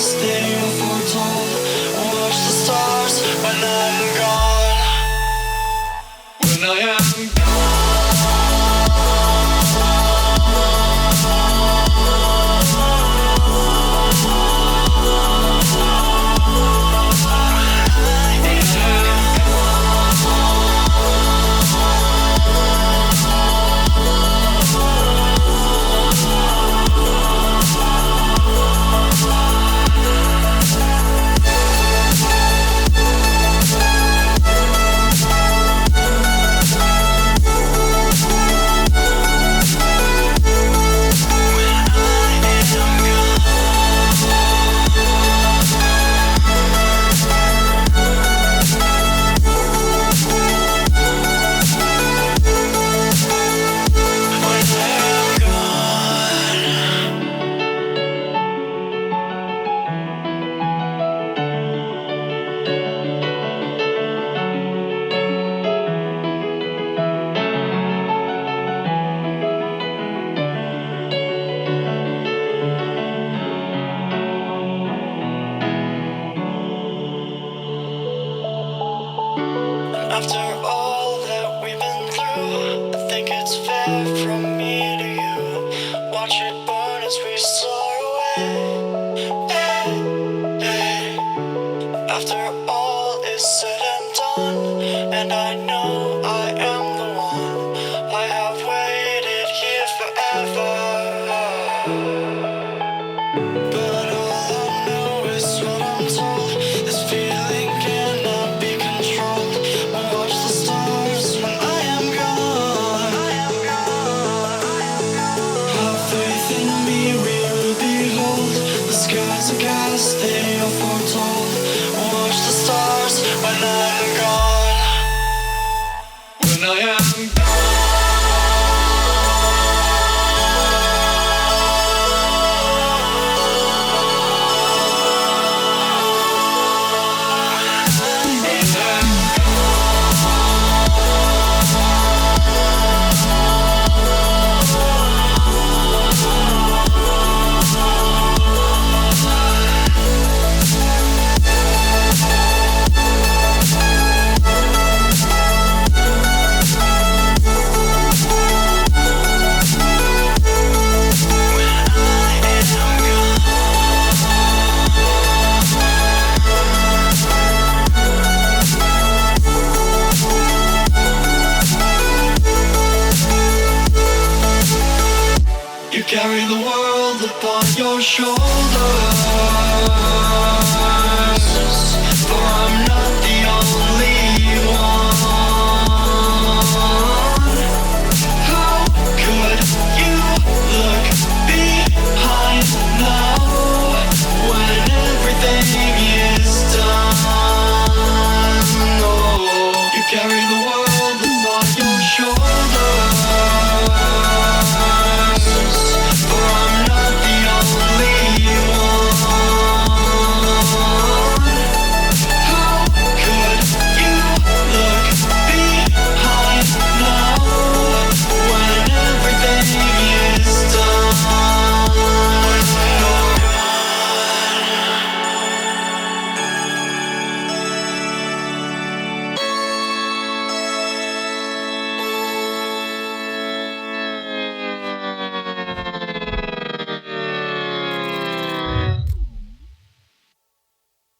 gas, they are foretold. Watch the stars when I'm gone. When I am gone. After all that we've been through, I think it's fair from me to you. Watch it burn as we soar away. Hey, hey. After all is said and done, and I know I am the one, I have waited here forever. But all I know is what I'm told. This feeling cannot be controlled. Watch the stars when I am gone. Have faith in me, we will behold. The skies are gas, they are foretold. Watch the stars when I